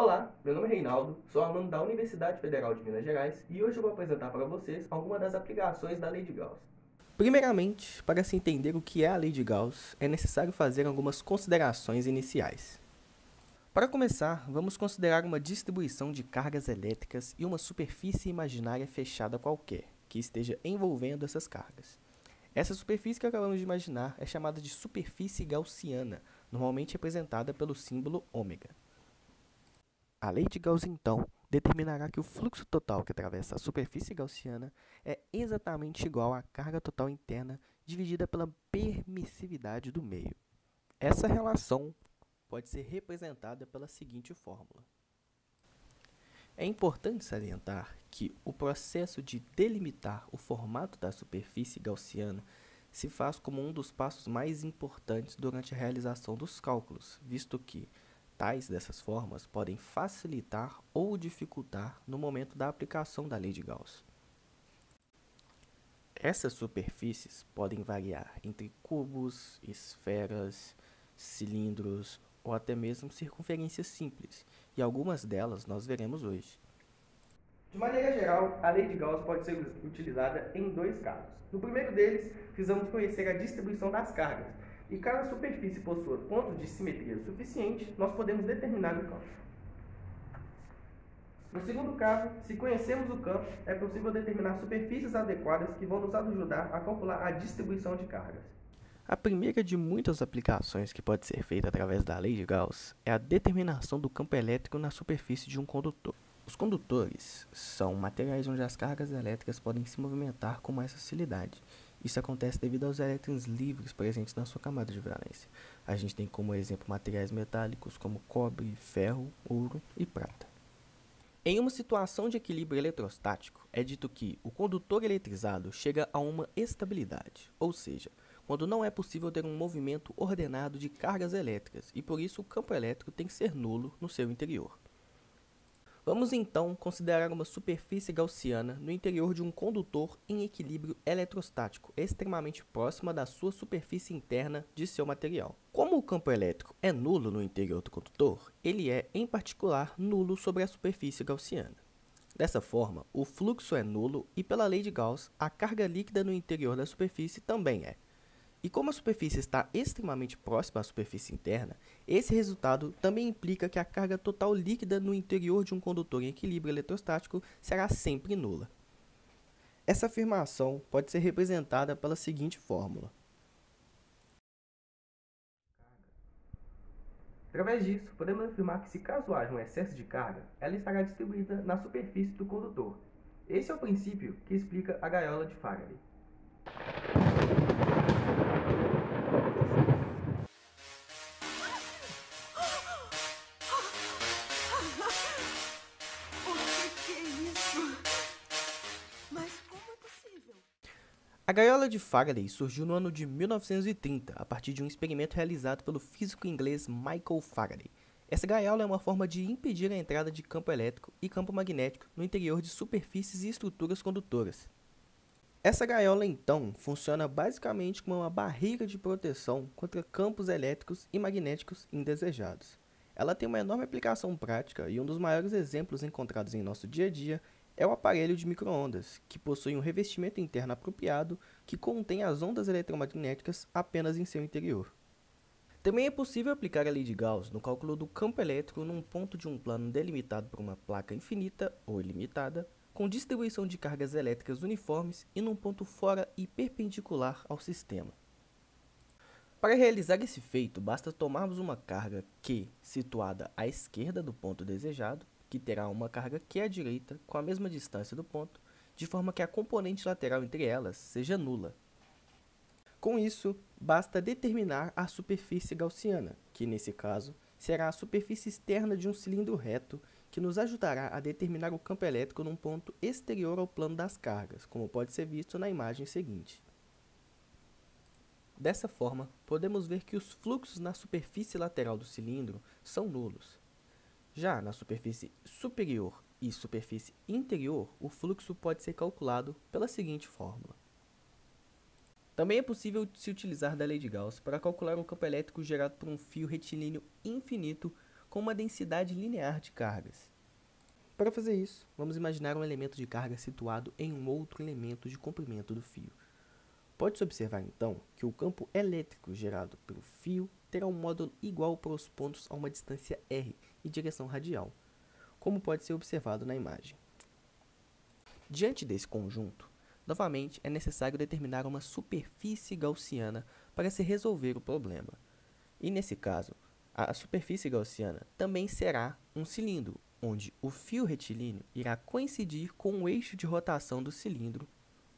Olá, meu nome é Reinaldo, sou aluno da Universidade Federal de Minas Gerais e hoje eu vou apresentar para vocês algumas das aplicações da Lei de Gauss. Primeiramente, para se entender o que é a Lei de Gauss, é necessário fazer algumas considerações iniciais. Para começar, vamos considerar uma distribuição de cargas elétricas e uma superfície imaginária fechada qualquer, que esteja envolvendo essas cargas. Essa superfície que acabamos de imaginar é chamada de superfície gaussiana, normalmente representada pelo símbolo ômega. A lei de Gauss, então, determinará que o fluxo total que atravessa a superfície gaussiana é exatamente igual à carga total interna dividida pela permissividade do meio. Essa relação pode ser representada pela seguinte fórmula. É importante salientar que o processo de delimitar o formato da superfície gaussiana se faz como um dos passos mais importantes durante a realização dos cálculos, visto que tais dessas formas podem facilitar ou dificultar no momento da aplicação da lei de Gauss. Essas superfícies podem variar entre cubos, esferas, cilindros ou até mesmo circunferências simples, e algumas delas nós veremos hoje. De maneira geral, a lei de Gauss pode ser utilizada em dois casos. No primeiro deles, precisamos conhecer a distribuição das cargas, e caso a superfície possua pontos de simetria suficiente, nós podemos determinar o campo. No segundo caso, se conhecemos o campo, é possível determinar superfícies adequadas que vão nos ajudar a calcular a distribuição de cargas. A primeira de muitas aplicações que pode ser feita através da lei de Gauss é a determinação do campo elétrico na superfície de um condutor. Os condutores são materiais onde as cargas elétricas podem se movimentar com mais facilidade. Isso acontece devido aos elétrons livres presentes na sua camada de valência. A gente tem como exemplo materiais metálicos como cobre, ferro, ouro e prata. Em uma situação de equilíbrio eletrostático, é dito que o condutor eletrizado chega a uma estabilidade, ou seja, quando não é possível ter um movimento ordenado de cargas elétricas, e por isso o campo elétrico tem que ser nulo no seu interior. Vamos então considerar uma superfície gaussiana no interior de um condutor em equilíbrio eletrostático, extremamente próxima da sua superfície interna de seu material. Como o campo elétrico é nulo no interior do condutor, ele é, em particular, nulo sobre a superfície gaussiana. Dessa forma, o fluxo é nulo e, pela lei de Gauss, a carga líquida no interior da superfície também é. E como a superfície está extremamente próxima à superfície interna, esse resultado também implica que a carga total líquida no interior de um condutor em equilíbrio eletrostático será sempre nula. Essa afirmação pode ser representada pela seguinte fórmula. Através disso, podemos afirmar que se caso haja um excesso de carga, ela estará distribuída na superfície do condutor. Esse é o princípio que explica a gaiola de Faraday. A gaiola de Faraday surgiu no ano de 1930, a partir de um experimento realizado pelo físico inglês Michael Faraday. Essa gaiola é uma forma de impedir a entrada de campo elétrico e campo magnético no interior de superfícies e estruturas condutoras. Essa gaiola, então, funciona basicamente como uma barreira de proteção contra campos elétricos e magnéticos indesejados. Ela tem uma enorme aplicação prática e um dos maiores exemplos encontrados em nosso dia a dia é o aparelho de micro-ondas, que possui um revestimento interno apropriado que contém as ondas eletromagnéticas apenas em seu interior. Também é possível aplicar a lei de Gauss no cálculo do campo elétrico num ponto de um plano delimitado por uma placa infinita ou ilimitada, com distribuição de cargas elétricas uniformes e num ponto fora e perpendicular ao sistema. Para realizar esse feito, basta tomarmos uma carga Q situada à esquerda do ponto desejado, que terá uma carga Q à direita com a mesma distância do ponto, de forma que a componente lateral entre elas seja nula. Com isso, basta determinar a superfície gaussiana, que nesse caso será a superfície externa de um cilindro reto, que nos ajudará a determinar o campo elétrico num ponto exterior ao plano das cargas, como pode ser visto na imagem seguinte. Dessa forma, podemos ver que os fluxos na superfície lateral do cilindro são nulos. Já na superfície superior e superfície interior, o fluxo pode ser calculado pela seguinte fórmula. Também é possível se utilizar da lei de Gauss para calcular o campo elétrico gerado por um fio retilíneo infinito com uma densidade linear de cargas. Para fazer isso, vamos imaginar um elemento de carga situado em um outro elemento de comprimento do fio. Pode-se observar, então, que o campo elétrico gerado pelo fio terá um módulo igual para os pontos a uma distância r e direção radial, como pode ser observado na imagem. Diante desse conjunto, novamente é necessário determinar uma superfície gaussiana para se resolver o problema. E nesse caso, a superfície gaussiana também será um cilindro, onde o fio retilíneo irá coincidir com o eixo de rotação do cilindro.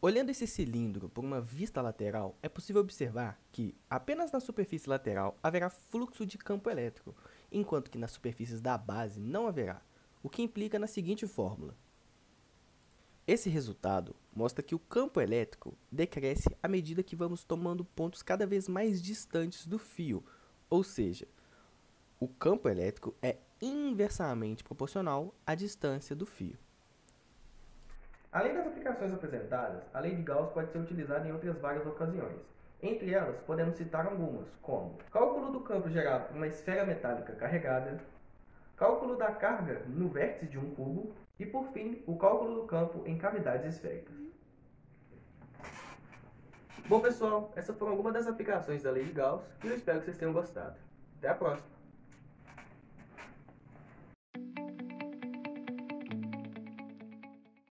Olhando esse cilindro por uma vista lateral, é possível observar que apenas na superfície lateral haverá fluxo de campo elétrico, enquanto que nas superfícies da base não haverá, o que implica na seguinte fórmula. Esse resultado mostra que o campo elétrico decresce à medida que vamos tomando pontos cada vez mais distantes do fio, ou seja, o campo elétrico é inversamente proporcional à distância do fio. Além das aplicações apresentadas, a lei de Gauss pode ser utilizada em outras várias ocasiões. Entre elas, podemos citar algumas, como cálculo do campo gerado por uma esfera metálica carregada, cálculo da carga no vértice de um cubo e, por fim, o cálculo do campo em cavidades esféricas. Bom, pessoal, essas foram algumas das aplicações da lei de Gauss e eu espero que vocês tenham gostado. Até a próxima!